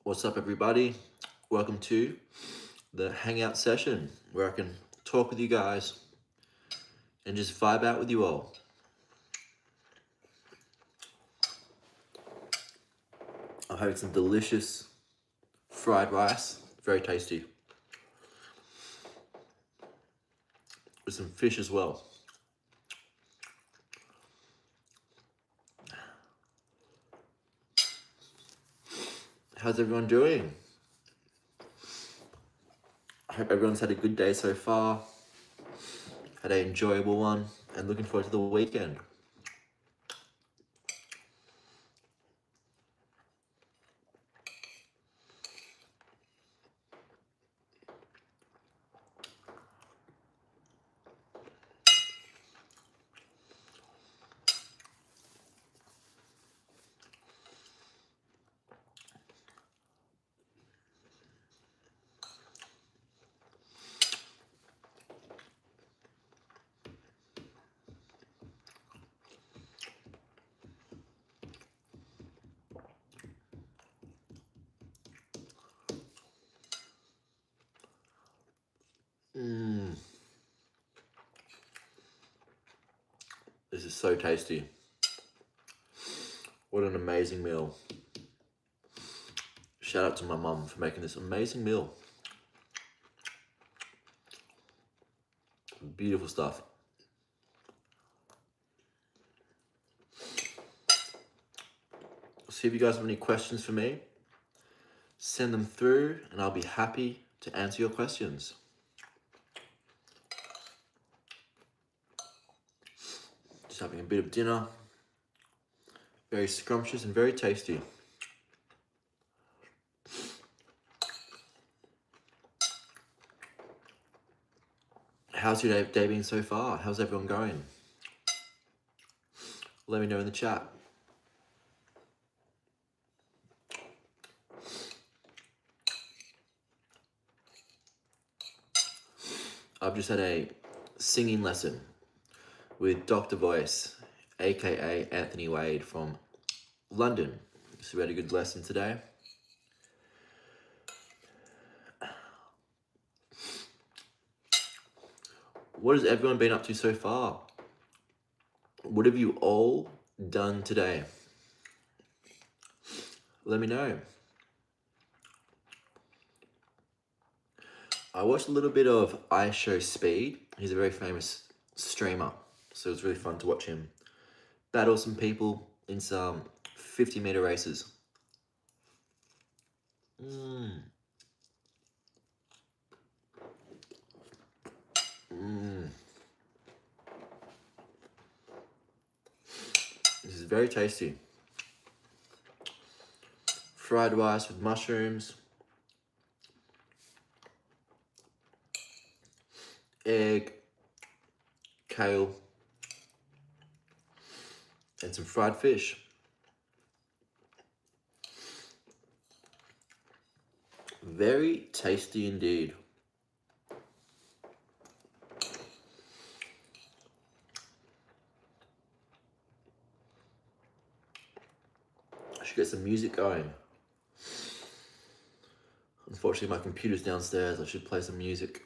What's up, everybody? Welcome to the Hangout session where I can talk with you guys and just vibe out with you all. I'm having some delicious fried rice, very tasty, with some fish as well. How's everyone doing? I hope everyone's had a good day so far, had an enjoyable one, and looking forward to the weekend. This is so tasty. What an amazing meal. Shout out to my mum for making this amazing meal. Beautiful stuff. See if you guys have any questions for me. Send them through and I'll be happy to answer your questions. Just having a bit of dinner. Very scrumptious and very tasty. How's your day been so far? How's everyone going? Let me know in the chat. I've just had a singing lesson with Dr. Voice, aka Anthony Wade from London. So we had a good lesson today. What has everyone been up to so far? What have you all done today? Let me know. I watched a little bit of iShowSpeed. He's a very famous streamer, so it was really fun to watch him battle some people in some 50-meter races. This is very tasty. Fried rice with mushrooms, egg, kale, and some fried fish. Very tasty indeed. I should get some music going. Unfortunately, my computer's downstairs. I should play some music.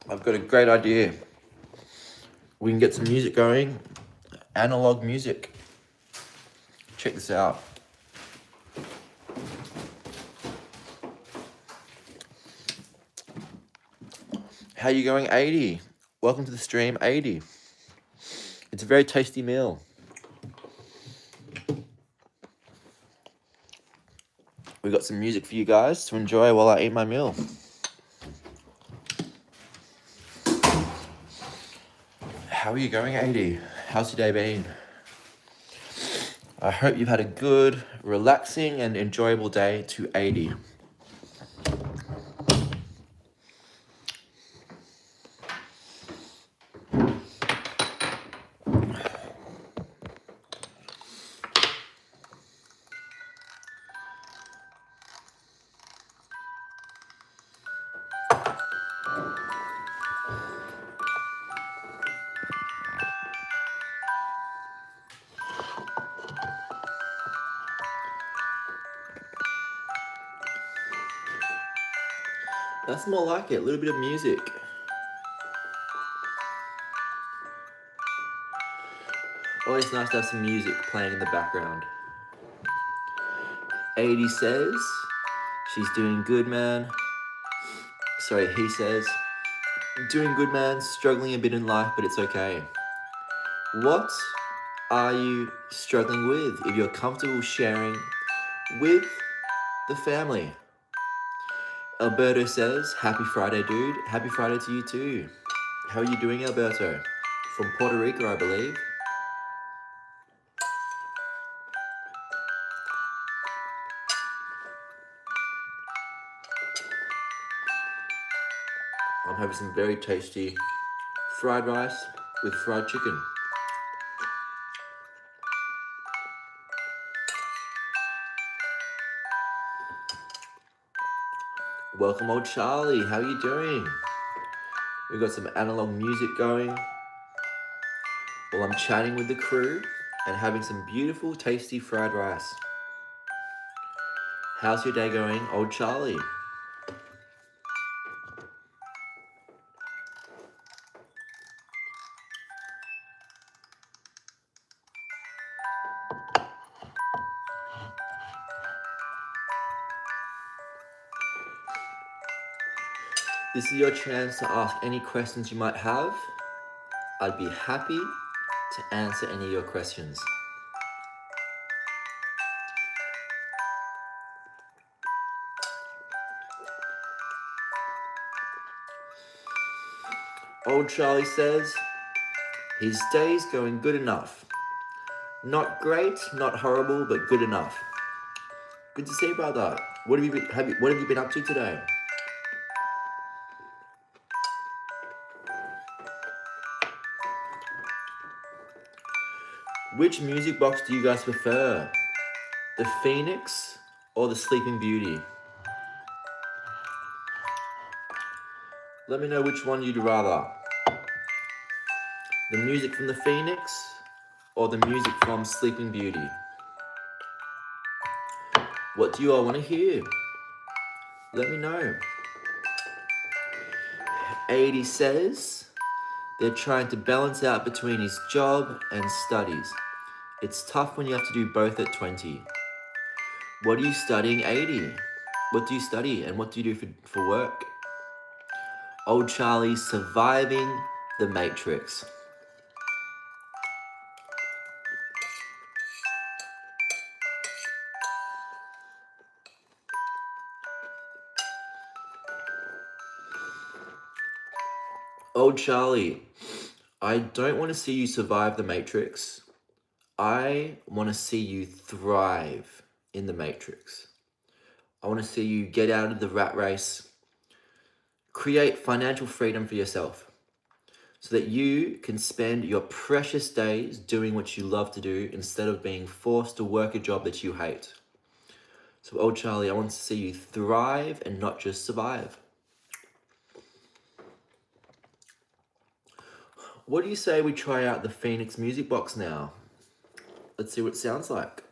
I've got a great idea. We can get some music going. Analog music. Check this out. How you going, 80? Welcome to the stream, 80. It's a very tasty meal. We got some music for you guys to enjoy while I eat my meal. How are you going, 80? How's your day been? I hope you've had a good, relaxing, and enjoyable day to 80. That's more like it, a little bit of music. Always nice to have some music playing in the background. 80 says, she's doing good, man. Sorry, he says, doing good, man, struggling a bit in life, but it's okay. What are you struggling with? If you're comfortable sharing with the family. Alberto says, happy Friday, dude. Happy Friday to you too. How are you doing, Alberto? From Puerto Rico, I believe. I'm having some very tasty fried rice with fried chicken. Welcome, old Charlie. How are you doing? We've got some analog music going while I'm chatting with the crew and having some beautiful, tasty fried rice. How's your day going, old Charlie? This is your chance to ask any questions you might have. I'd be happy to answer any of your questions. Old Charlie says, his day's going good enough. Not great, not horrible, but good enough. Good to see you, brother. What have you been up to today? Which music box do you guys prefer? The Phoenix or the Sleeping Beauty? Let me know which one you'd rather. The music from the Phoenix or the music from Sleeping Beauty? What do you all want to hear? Let me know. 80 says they're trying to balance out between his job and studies. It's tough when you have to do both at 20. What are you studying, 80? What do you study and what do you do for work? Old Charlie surviving the Matrix. Old Charlie, I don't want to see you survive the Matrix. I want to see you thrive in the Matrix. I want to see you get out of the rat race, create financial freedom for yourself so that you can spend your precious days doing what you love to do instead of being forced to work a job that you hate. So, old Charlie, I want to see you thrive and not just survive. What do you say we try out the Phoenix music box now? Let's see what it sounds like.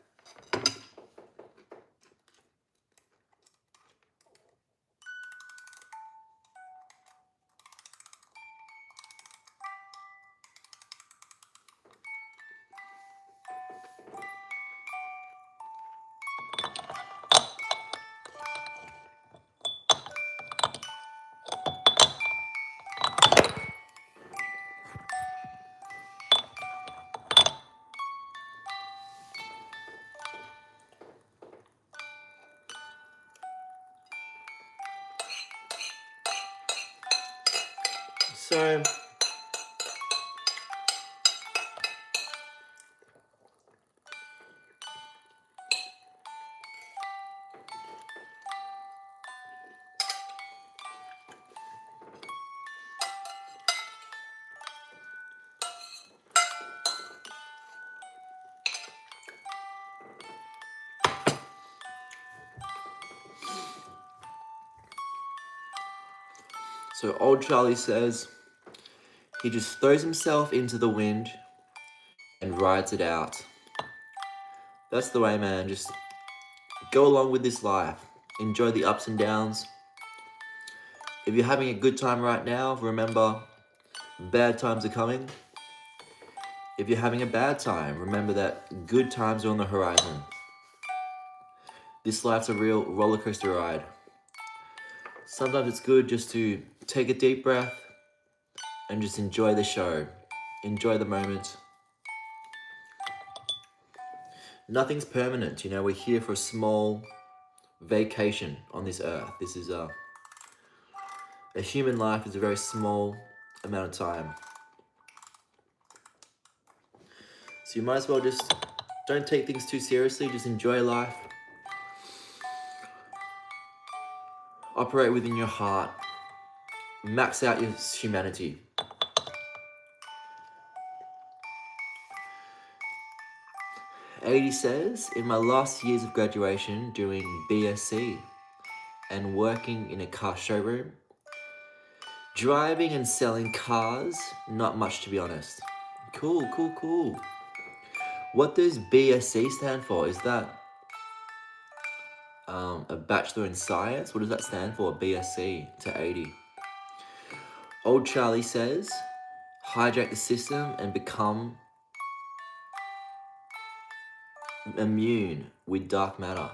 So old Charlie says he just throws himself into the wind and rides it out. That's the way, man. Just go along with this life. Enjoy the ups and downs. If you're having a good time right now, remember, bad times are coming. If you're having a bad time, remember that good times are on the horizon. This life's a real roller coaster ride. Sometimes it's good just to take a deep breath and just enjoy the show. Enjoy the moment. Nothing's permanent, you know, we're here for a small vacation on this earth. This is a human life is a very small amount of time. So you might as well just don't take things too seriously, just enjoy life. Operate within your heart. Max out your humanity. Adi says, in my last years of graduation doing BSc and working in a car showroom, driving and selling cars, not much to be honest. Cool, cool, cool. What does BSc stand for? Is that a Bachelor in Science? What does that stand for, BSc, to 80? Old Charlie says, hijack the system and become immune with dark matter.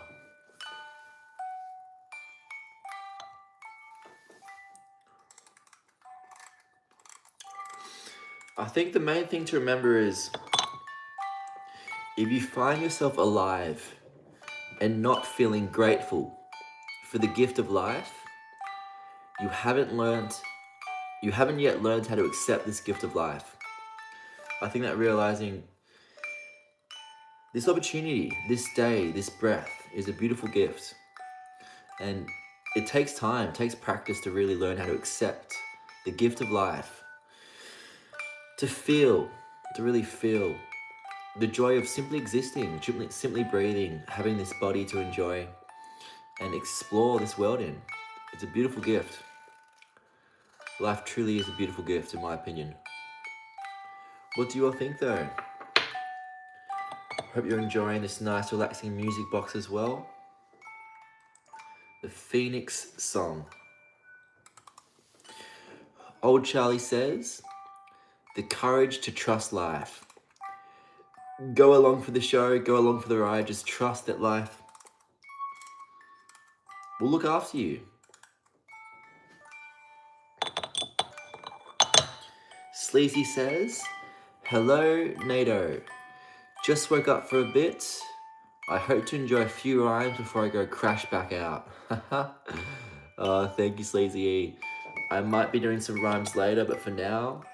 I think the main thing to remember is, if you find yourself alive and not feeling grateful for the gift of life, you haven't yet learned how to accept this gift of life. I think that realizing this opportunity, this day, this breath is a beautiful gift. And it takes time, it takes practice to really learn how to accept the gift of life. To really feel the joy of simply existing, simply breathing, having this body to enjoy and explore this world in. It's a beautiful gift. Life truly is a beautiful gift, in my opinion. What do you all think, though? Hope you're enjoying this nice, relaxing music box as well. The Phoenix song. Old Charlie says, the courage to trust life. Go along for the show, go along for the ride, just trust that life will look after you. Sleazy says, hello, NATO. Just woke up for a bit. I hope to enjoy a few rhymes before I go crash back out. Thank you, Sleazy. I might be doing some rhymes later, but for now,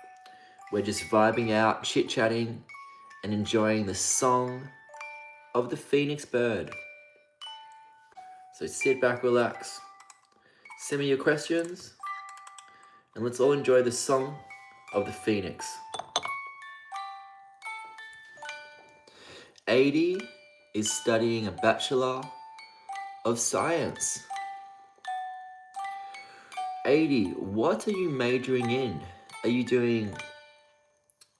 we're just vibing out, chit-chatting, and enjoying the song of the Phoenix bird. So sit back, relax, send me your questions, and let's all enjoy the song of the Phoenix. 80 is studying a Bachelor of Science. 80, what are you majoring in? Are you doing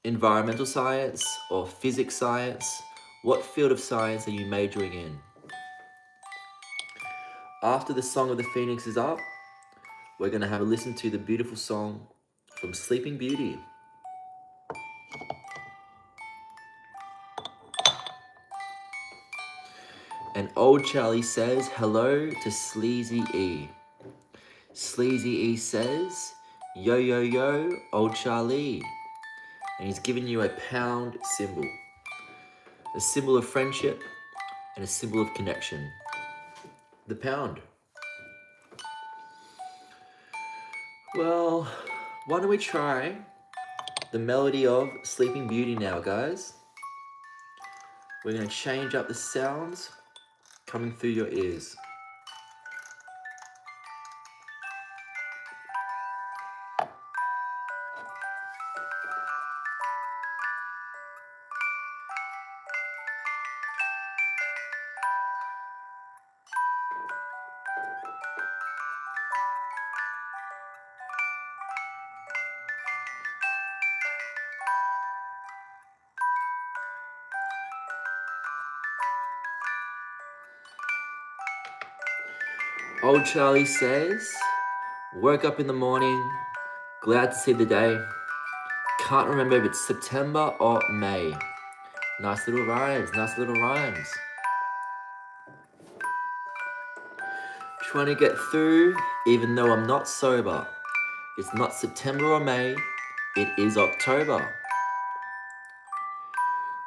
environmental science or physics science? What field of science are you majoring in? After the song of the Phoenix is up, we're going to have a listen to the beautiful song from Sleeping Beauty. And Old Charlie says hello to Sleazy E. Sleazy E says, yo, yo, yo, Old Charlie. And he's giving you a pound symbol. A symbol of friendship and a symbol of connection. The pound. Well, why don't we try the melody of Sleeping Beauty now, guys? We're going to change up the sounds coming through your ears. Old Charlie says, Woke up in the morning, glad to see the day. Can't remember if it's September or May. Nice little rhymes, nice little rhymes. Trying to get through even though I'm not sober. It's not September or May, it is October.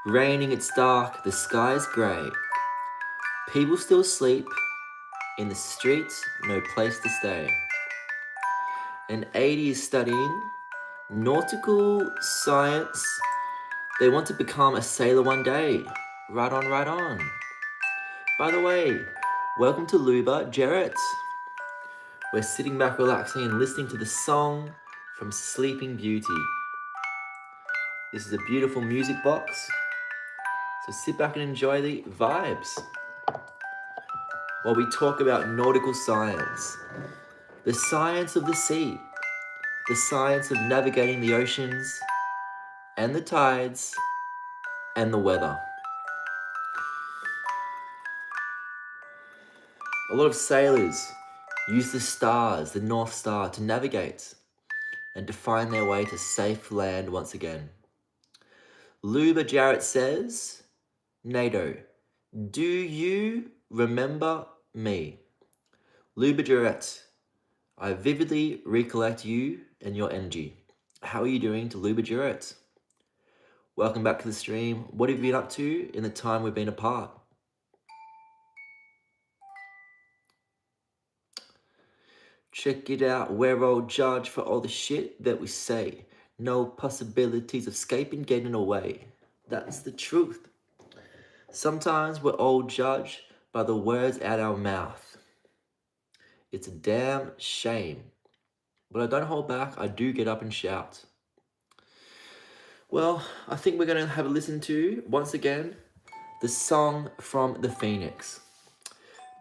Raining, it's dark, the sky's grey. People still sleep, in the streets, no place to stay. An 80 is studying nautical science. They want to become a sailor one day. Right on, right on. By the way, welcome to Luba Jarrett. We're sitting back relaxing and listening to the song from Sleeping Beauty. This is a beautiful music box, so sit back and enjoy the vibes while we talk about nautical science, the science of the sea, the science of navigating the oceans and the tides and the weather. A lot of sailors use the stars, the North Star, to navigate and to find their way to safe land once again. Luba Jarrett says, NATO, do you remember me? Luba Jarrett, I vividly recollect you and your energy. How are you doing to Luba Jarrett? Welcome back to the stream. What have you been up to in the time we've been apart? Check it out, we're all judged for all the shit that we say. No possibilities of escaping, getting away. That's the truth. Sometimes we're all judged by the words out our mouth. It's a damn shame. But I don't hold back, I do get up and shout. Well, I think we're going to have a listen to, once again, the song from the Phoenix.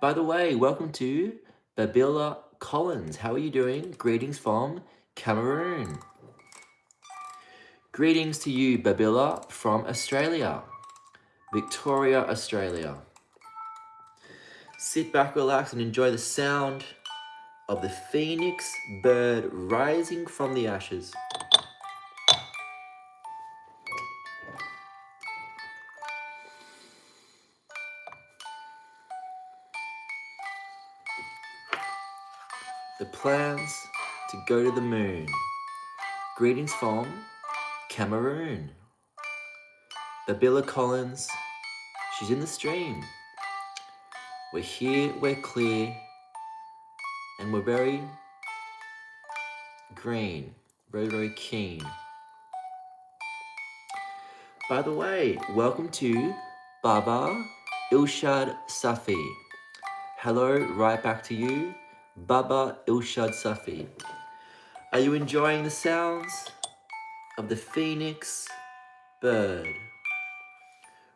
By the way, welcome to Babila Collins. How are you doing? Greetings from Cameroon. Greetings to you, Babila, from Australia. Victoria, Australia. Sit back, relax, and enjoy the sound of the phoenix bird rising from the ashes. The plans to go to the moon. Greetings from Cameroon. Babila Collins, she's in the stream. We're here, we're clear, and we're very green, very, very keen. By the way, welcome to Baba Ilshad Safi. Hello, right back to you, Baba Ilshad Safi. Are you enjoying the sounds of the phoenix bird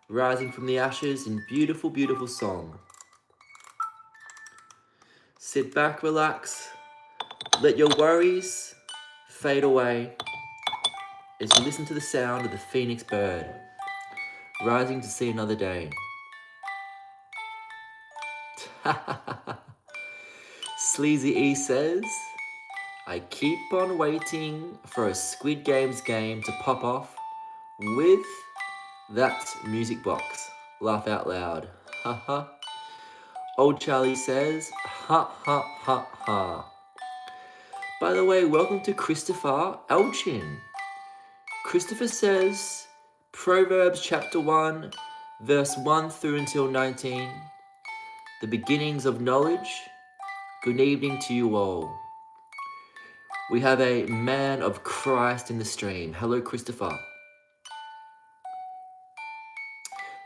rising from the ashes in beautiful, beautiful song? Sit back, relax, let your worries fade away as you listen to the sound of the phoenix bird rising to see another day. Sleazy E says, I keep on waiting for a Squid Games game to pop off with that music box. Laugh out loud. Haha. Old Charlie says, ha ha ha ha. By the way, welcome to Christopher Elchin. Christopher says, Proverbs chapter 1, verse 1 through until 19, the beginnings of knowledge. Good evening to you all. We have a man of Christ in the stream. Hello, Christopher.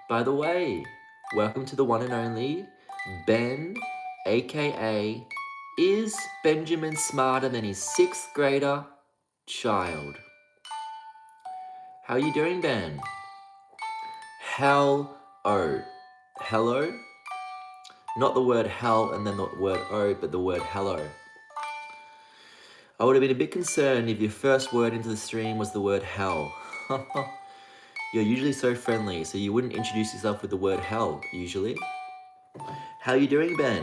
By the way, welcome to the one and only Ben, aka Is Benjamin Smarter Than His 6th Grader Child? How are you doing, Ben? Hell-o. Hello? Not the word hell and then the word o, but the word hello. I would have been a bit concerned if your first word into the stream was the word hell. You're usually so friendly, so you wouldn't introduce yourself with the word hell, usually. How are you doing, Ben?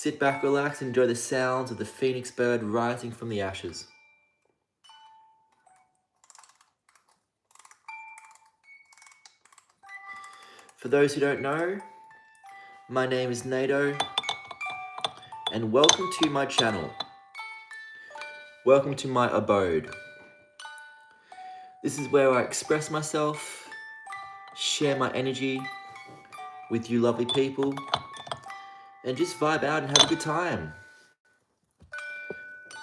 Sit back, relax, enjoy the sounds of the phoenix bird rising from the ashes. For those who don't know, my name is NATO, and welcome to my channel. Welcome to my abode. This is where I express myself, share my energy with you lovely people, and just vibe out and have a good time.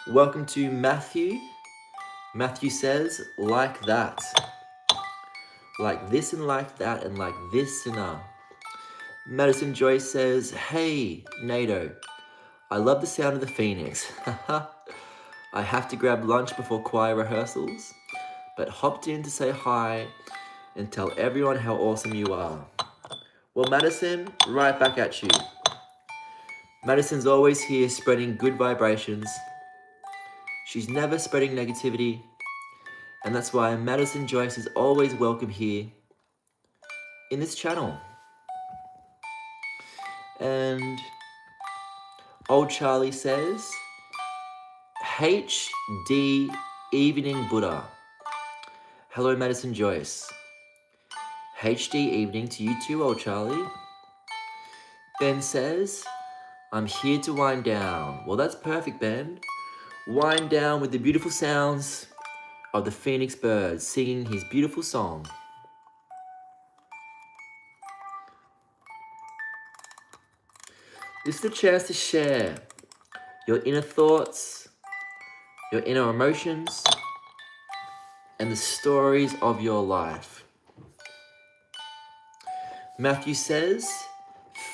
Welcome to Matthew. Matthew says, like that. Like this and like that and like this and Madison Joyce says, hey, NATO, I love the sound of the phoenix. I have to grab lunch before choir rehearsals, but hopped in to say hi and tell everyone how awesome you are. Well, Madison, right back at you. Madison's always here spreading good vibrations. She's never spreading negativity, and that's why Madison Joyce is always welcome here in this channel. And old Charlie says, HD Evening Buddha. Hello, Madison Joyce. HD evening to you too, old Charlie. Ben says, I'm here to wind down. Well, that's perfect, Ben. Wind down with the beautiful sounds of the phoenix bird singing his beautiful song. This is the chance to share your inner thoughts, your inner emotions, and the stories of your life. Matthew says,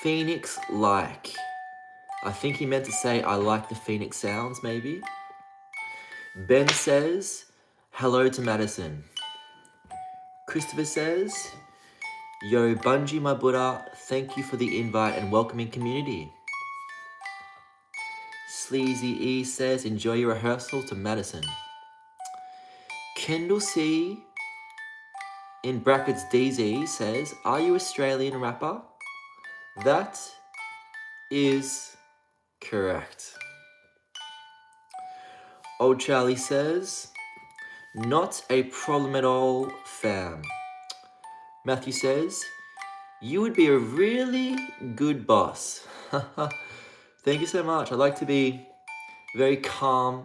phoenix-like. I think he meant to say, I like the phoenix sounds, maybe. Ben says, hello to Madison. Christopher says, yo, Bungie, my Buddha, thank you for the invite and welcoming community. Sleazy E says, enjoy your rehearsal to Madison. Kendall C, in brackets DZ, says, are you Australian rapper? That is correct. Old Charlie says, not a problem at all, fam. Matthew says, you would be a really good boss. Thank you so much. I like to be very calm.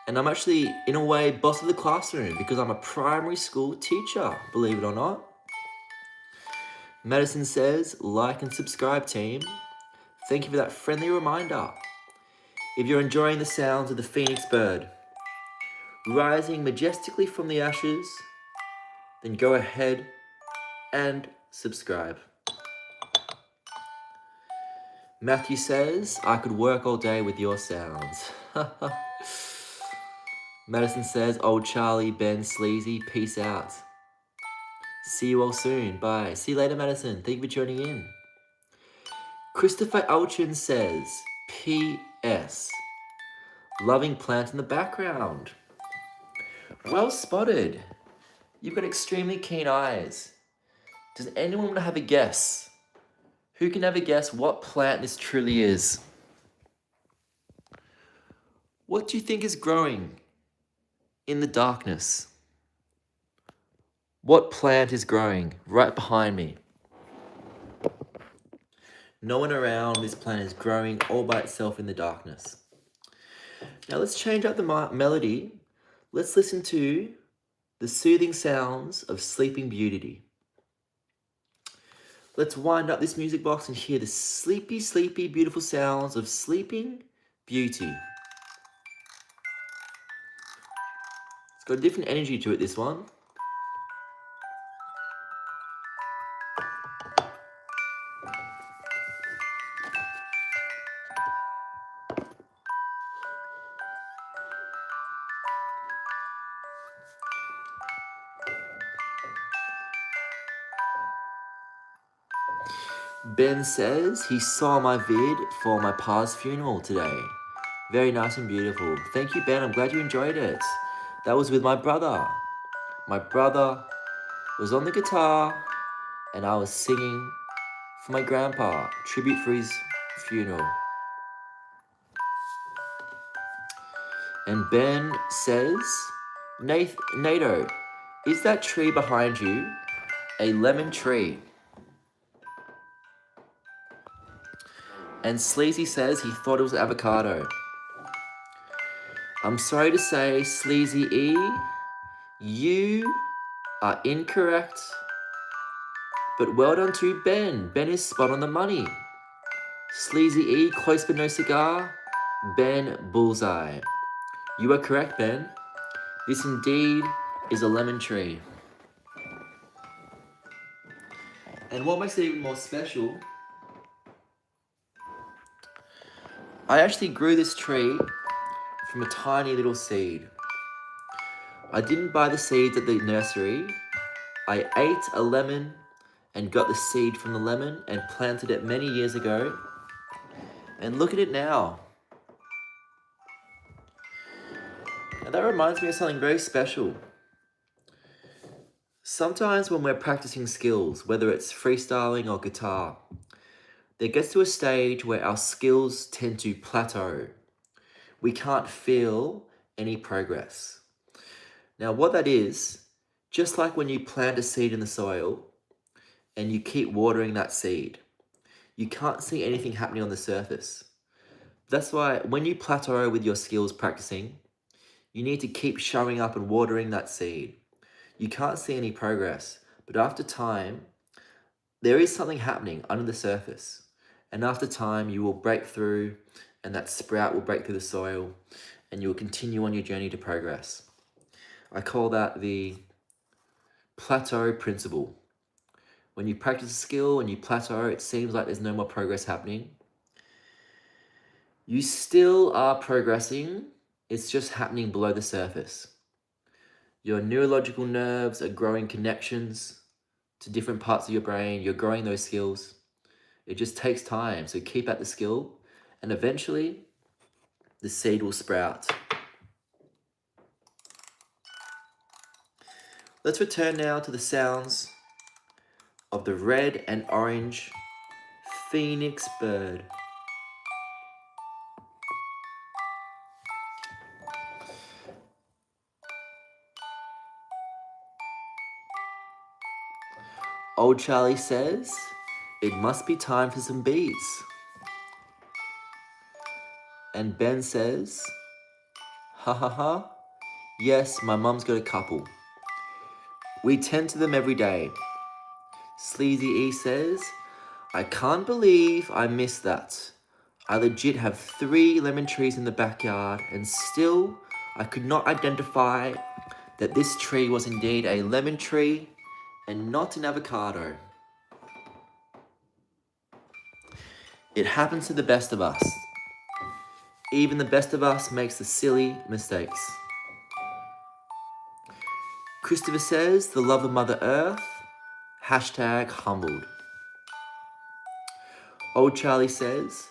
And I'm actually, in a way, boss of the classroom because I'm a primary school teacher, believe it or not. Madison says, like and subscribe, team. Thank you for that friendly reminder. If you're enjoying the sounds of the phoenix bird rising majestically from the ashes, then go ahead and subscribe. Matthew says, I could work all day with your sounds. Madison says, old Charlie, Ben, Sleazy, peace out. See you all soon. Bye. See you later, Madison. Thank you for joining in. Christopher Elchin says, P.S. Loving plant in the background. Well spotted. You've got extremely keen eyes. Does anyone want to have a guess? Who can have a guess what plant this truly is? What do you think is growing in the darkness? What plant is growing right behind me? No one around, this plant is growing all by itself in the darkness. Now let's change up the melody. Let's listen to the soothing sounds of Sleeping Beauty. Let's wind up this music box and hear the sleepy, sleepy, beautiful sounds of Sleeping Beauty. It's got a different energy to it, this one. Ben says he saw my vid for my pa's funeral today. Very nice and beautiful. Thank you, Ben. I'm glad you enjoyed it. That was with my brother. My brother was on the guitar and I was singing for my grandpa, tribute for his funeral. And Ben says, Nato, is that tree behind you a lemon tree? And Sleazy says he thought it was avocado. I'm sorry to say, Sleazy E, you are incorrect. But well done to Ben. Ben is spot on the money. Sleazy E, close but no cigar. Ben, bullseye. You are correct, Ben. This indeed is a lemon tree. And what makes it even more special, I actually grew this tree from a tiny little seed. I didn't buy the seeds at the nursery. I ate a lemon and got the seed from the lemon and planted it many years ago. And look at it now. And that reminds me of something very special. Sometimes when we're practicing skills, whether it's freestyling or guitar, there gets to a stage where our skills tend to plateau. We can't feel any progress. Now, what that is, just like when you plant a seed in the soil and you keep watering that seed, you can't see anything happening on the surface. That's why when you plateau with your skills practicing, you need to keep showing up and watering that seed. You can't see any progress, but after time, there is something happening under the surface. And after time, you will break through and that sprout will break through the soil and you will continue on your journey to progress. I call that the plateau principle. When you practice a skill and you plateau, it seems like there's no more progress happening. You still are progressing, it's just happening below the surface. Your neurological nerves are growing connections to different parts of your brain. You're growing those skills. It just takes time. So keep at the skill and eventually the seed will sprout. Let's return now to the sounds of the red and orange phoenix bird. Old Charlie says, it must be time for some bees. And Ben says, ha ha ha, yes, my mum's got a couple. We tend to them every day. Sleazy E says, I can't believe I missed that. I legit have 3 lemon trees in the backyard and still I could not identify that this tree was indeed a lemon tree and not an avocado. It happens to the best of us. Even the best of us makes the silly mistakes. Christopher says, the love of Mother Earth, hashtag humbled. Old Charlie says,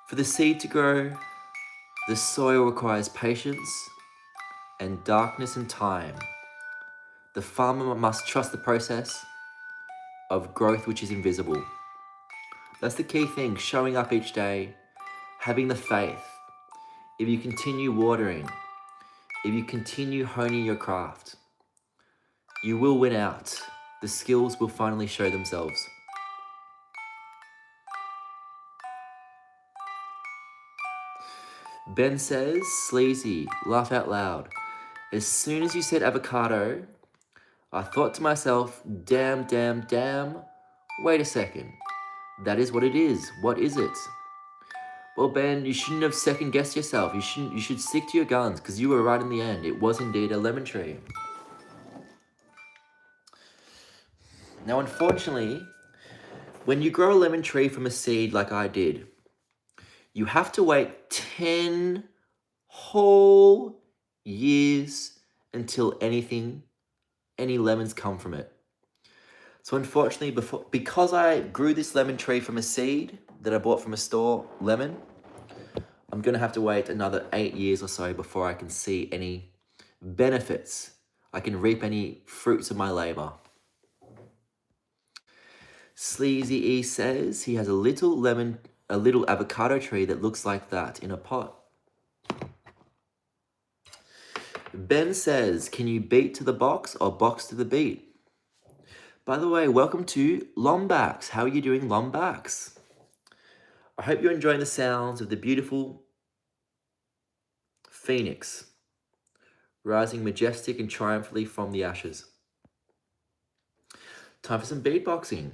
for the seed to grow, the soil requires patience and darkness and time. The farmer must trust the process of growth which is invisible. That's the key thing, showing up each day, having the faith. If you continue watering, if you continue honing your craft, you will win out. The skills will finally show themselves. Ben says, sleazy, laugh out loud. As soon as you said avocado, I thought to myself, damn, wait a second. That is what it is. What is it? Well, Ben, you shouldn't have second guessed yourself. You should stick to your guns because you were right in the end. It was indeed a lemon tree. Now, unfortunately, when you grow a lemon tree from a seed like I did, you have to wait 10 whole years until any lemons come from it. So unfortunately, because I grew this lemon tree from a seed that I bought from a store, lemon, I'm going to have to wait another 8 years or so before I can see any benefits. I can reap any fruits of my labor. Sleazy E says he has a little avocado tree that looks like that in a pot. Ben says, can you beat to the box or box to the beat? By the way, welcome to Lombax. How are you doing, Lombax? I hope you're enjoying the sounds of the beautiful phoenix rising majestic and triumphantly from the ashes. Time for some beatboxing.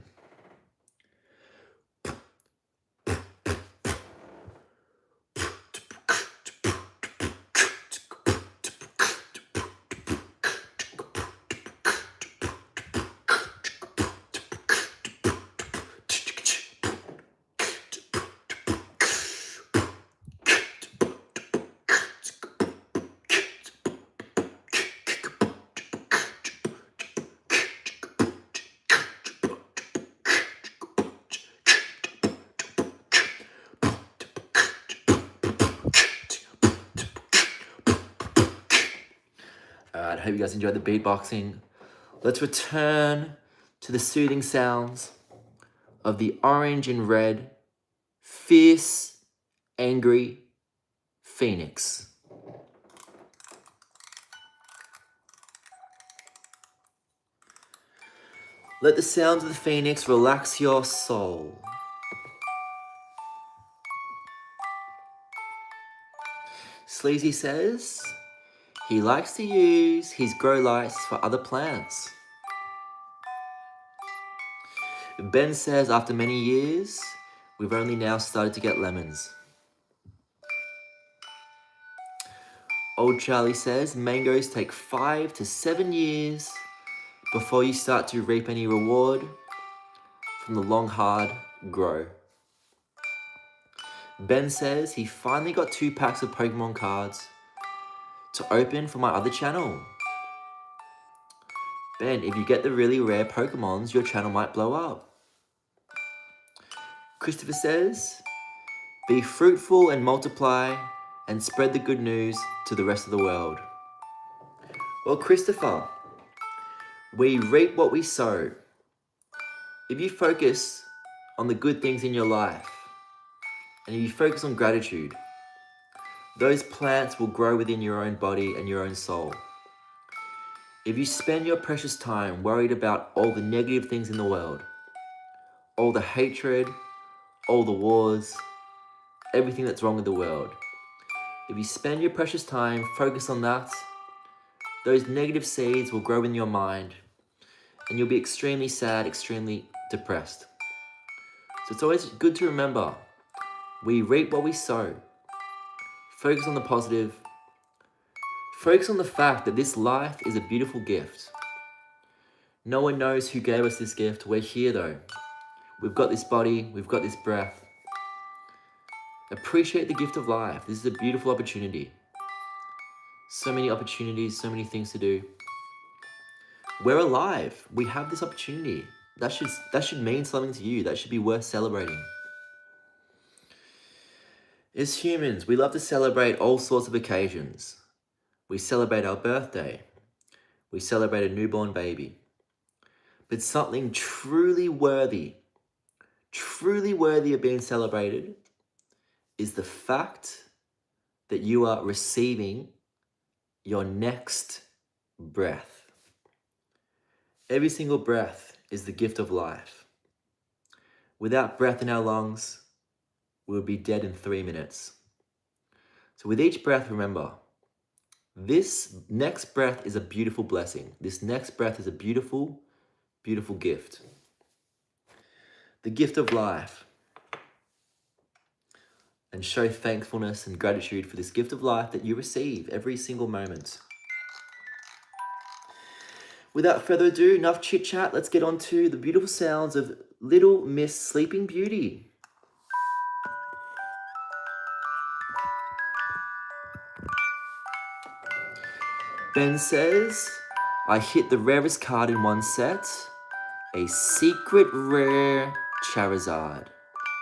Alright, I hope you guys enjoyed the beatboxing. Let's return to the soothing sounds of the orange and red, fierce, angry phoenix. Let the sounds of the phoenix relax your soul. Sleazy says he likes to use his grow lights for other plants. Ben says after many years, we've only now started to get lemons. Old Charlie says mangoes take 5 to 7 years before you start to reap any reward from the long, hard grow. Ben says he finally got 2 packs of Pokemon cards to open for my other channel. Ben, if you get the really rare Pokemons, your channel might blow up. Christopher says, be fruitful and multiply and spread the good news to the rest of the world. Well, Christopher, we reap what we sow. If you focus on the good things in your life, and if you focus on gratitude, those plants will grow within your own body and your own soul. If you spend your precious time worried about all the negative things in the world, all the hatred, all the wars, everything that's wrong with the world, if you spend your precious time focused on that, those negative seeds will grow in your mind and you'll be extremely sad, extremely depressed. So it's always good to remember, we reap what we sow. Focus on the positive. Focus on the fact that this life is a beautiful gift. No one knows who gave us this gift. We're here though. We've got this body, we've got this breath. Appreciate the gift of life. This is a beautiful opportunity. So many opportunities, so many things to do. We're alive. We have this opportunity. That should mean something to you. That should be worth celebrating. As humans, we love to celebrate all sorts of occasions. We celebrate our birthday. We celebrate a newborn baby. But something truly worthy of being celebrated is the fact that you are receiving your next breath. Every single breath is the gift of life. Without breath in our lungs, we would be dead in 3 minutes. So with each breath, remember, this next breath is a beautiful blessing. This next breath is a beautiful, beautiful gift. The gift of life. And show thankfulness and gratitude for this gift of life that you receive every single moment. Without further ado, enough chit chat, let's get on to the beautiful sounds of Little Miss Sleeping Beauty. Ben says, I hit the rarest card in one set, a secret rare Charizard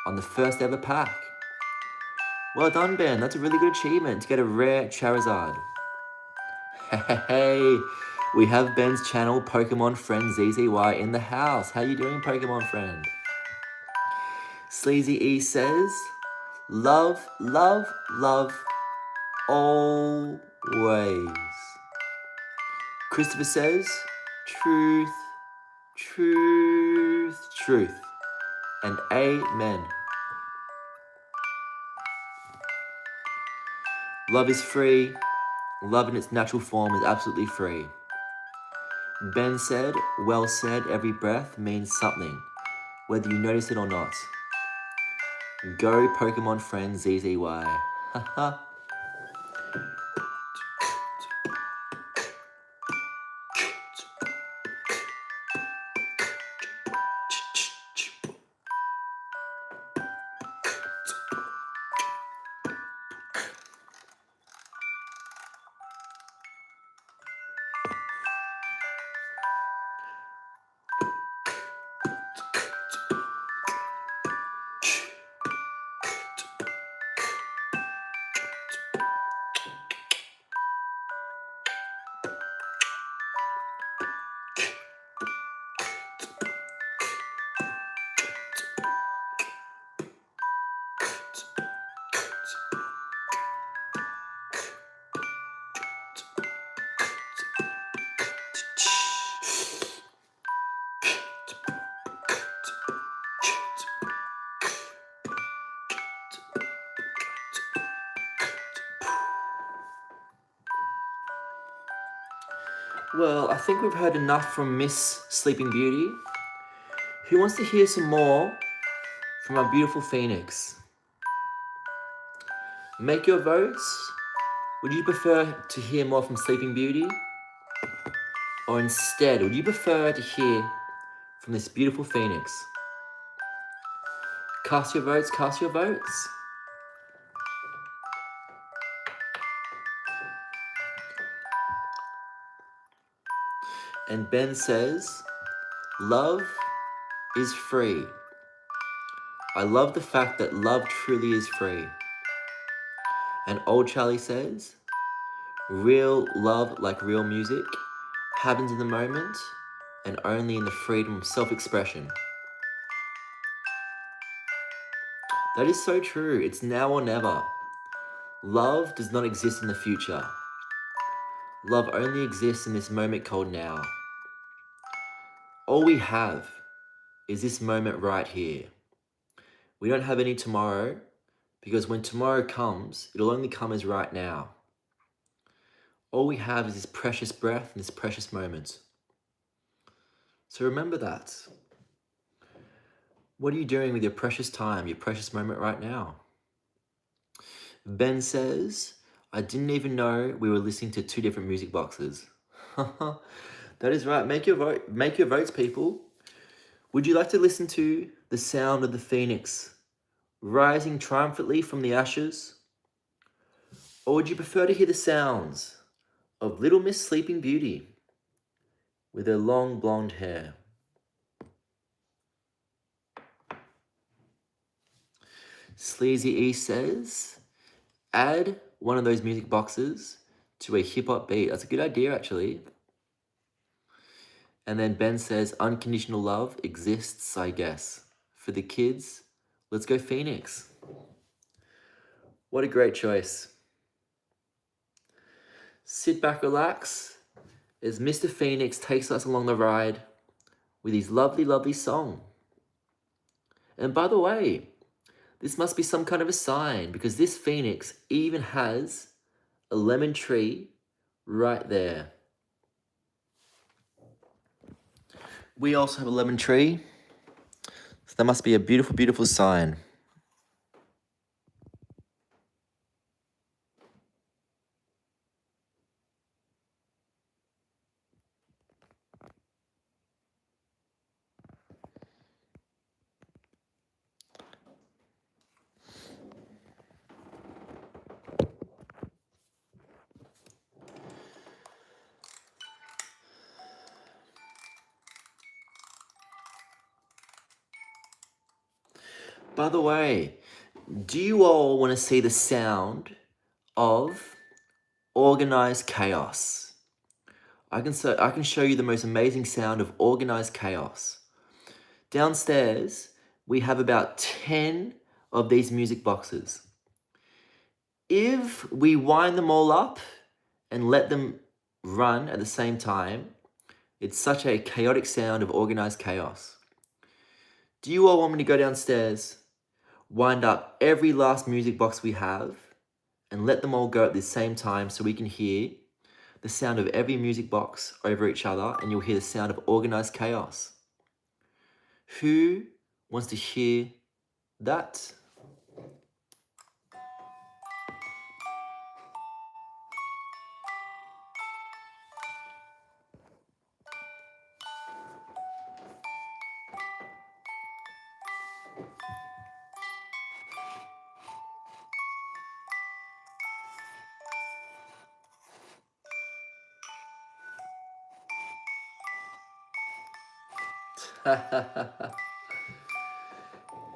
on the first ever pack. Well done, Ben. That's a really good achievement to get a rare Charizard. Hey, we have Ben's channel, Pokemon Friend ZZY, in the house. How you doing, Pokemon Friend? Sleazy E says, love, love, love, always. Christopher says, truth, truth, truth. And amen. Love is free. Love in its natural form is absolutely free. Ben said, well said, every breath means something, whether you notice it or not. Go Pokemon friend ZZY. Haha. Well, I think we've heard enough from Miss Sleeping Beauty. Who wants to hear some more from our beautiful Phoenix? Make your votes. Would you prefer to hear more from Sleeping Beauty? Or instead, would you prefer to hear from this beautiful Phoenix? Cast your votes, cast your votes. And Ben says, love is free. I love the fact that love truly is free. And old Charlie says, real love, like real music, happens in the moment and only in the freedom of self-expression. That is so true. It's now or never. Love does not exist in the future. Love only exists in this moment called now. All we have is this moment right here. We don't have any tomorrow, because when tomorrow comes, it'll only come as right now. All we have is this precious breath and this precious moment. So remember that. What are you doing with your precious time, your precious moment right now? Ben says, I didn't even know we were listening to 2 different music boxes. That is right. Make your vote. Make your votes, people. Would you like to listen to the sound of the phoenix rising triumphantly from the ashes? Or would you prefer to hear the sounds of little Miss Sleeping Beauty with her long blonde hair? Sleazy E says, add one of those music boxes to a hip-hop beat. That's a good idea, actually. And then Ben says, unconditional love exists, I guess. For the kids, let's go Phoenix. What a great choice. Sit back, relax, as Mr. Phoenix takes us along the ride with his lovely, lovely song. And by the way, this must be some kind of a sign, because this Phoenix even has a lemon tree right there. We also have a lemon tree, so that must be a beautiful, beautiful sign. By the way, do you all want to see the sound of organized chaos? I can show you the most amazing sound of organized chaos. Downstairs, we have about 10 of these music boxes. If we wind them all up and let them run at the same time. It's such a chaotic sound of organized chaos. Do you all want me to go downstairs, wind up every last music box we have, and let them all go at the same time so we can hear the sound of every music box over each other, and you'll hear the sound of organized chaos? Who wants to hear that?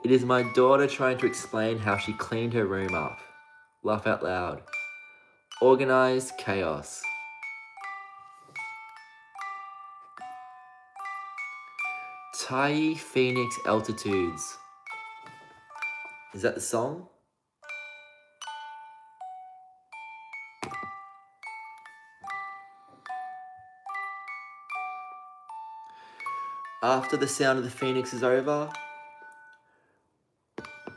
It is my daughter trying to explain how she cleaned her room up. Laugh out loud. Organized chaos. Tai Phoenix Altitudes. Is that the song? After the sound of the phoenix is over,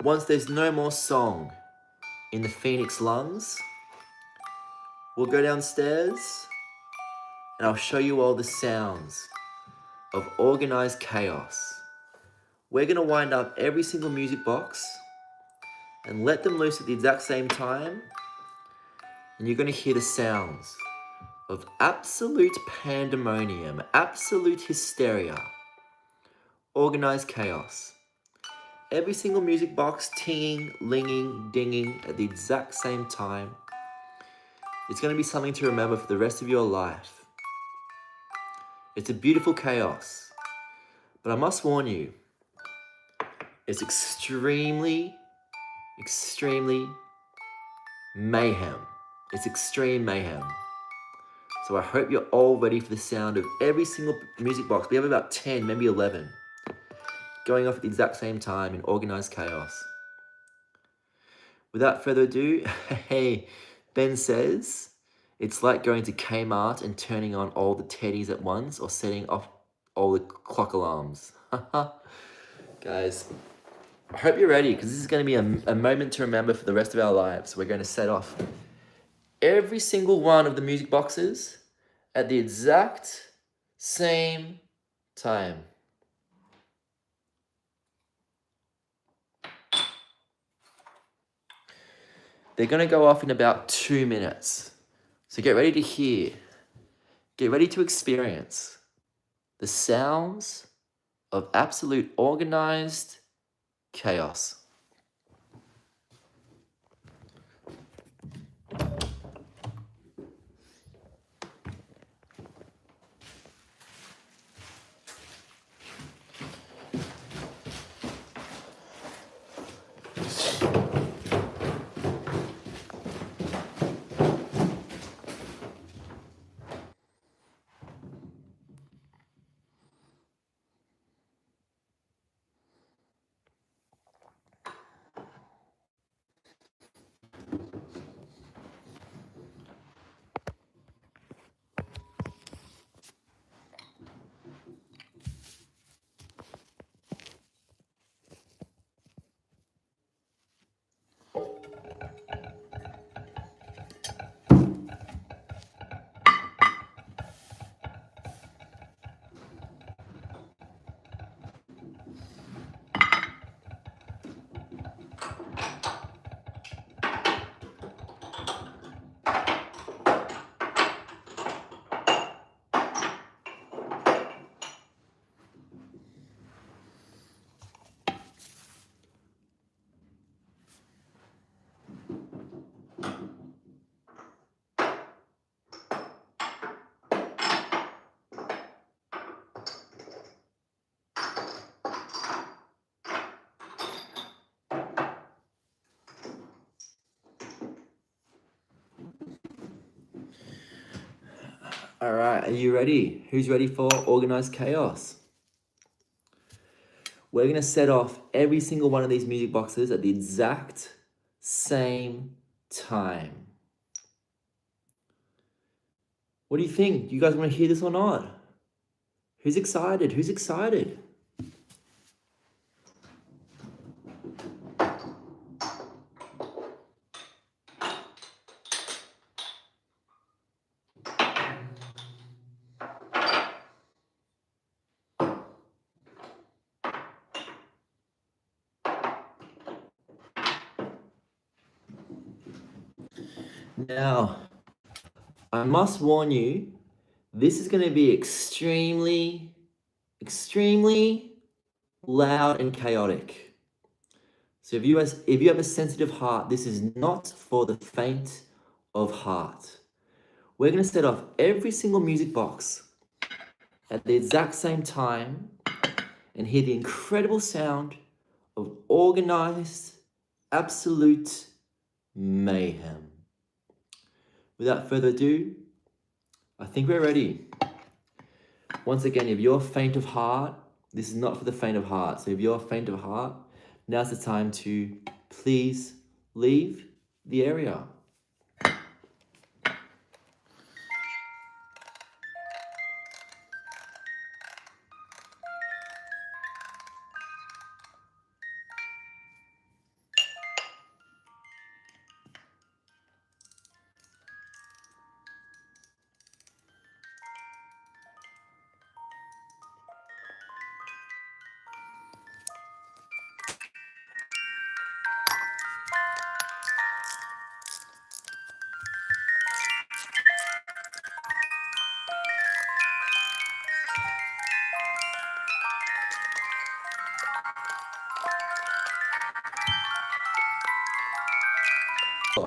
once there's no more song in the phoenix lungs, we'll go downstairs and I'll show you all the sounds of organized chaos. We're gonna wind up every single music box and let them loose at the exact same time, and you're gonna hear the sounds of absolute pandemonium, absolute hysteria, organized chaos. Every single music box tinging, linging, dinging at the exact same time. It's going to be something to remember for the rest of your life. It's a beautiful chaos, but I must warn you, it's extremely mayhem. It's extreme mayhem. So I hope you're all ready for the sound of every single music box. We have about 10, maybe 11, going off at the exact same time in organized chaos. Without further ado, hey, Ben says, it's like going to Kmart and turning on all the teddies at once or setting off all the clock alarms. Guys, I hope you're ready, because this is going to be a moment to remember for the rest of our lives. We're going to set off every single one of the music boxes at the exact same time. They're going to go off in about 2 minutes. So get ready to hear, get ready to experience the sounds of absolute organized chaos. All right, are you ready? Who's ready for organized chaos? We're going to set off every single one of these music boxes at the exact same time. What do you think? Do you guys want to hear this or not? Who's excited? Who's excited? Now, I must warn you, this is going to be extremely loud and chaotic. So if you have a sensitive heart, this is not for the faint of heart. We're going to set off every single music box at the exact same time and hear the incredible sound of organized, absolute mayhem. Without further ado, I think we're ready. Once again, if you're faint of heart, this is not for the faint of heart. So if you're faint of heart, now's the time to please leave the area.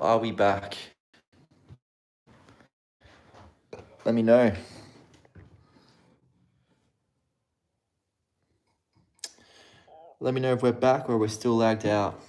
Are we back? Let me know. Let me know if we're back or we're still lagged out.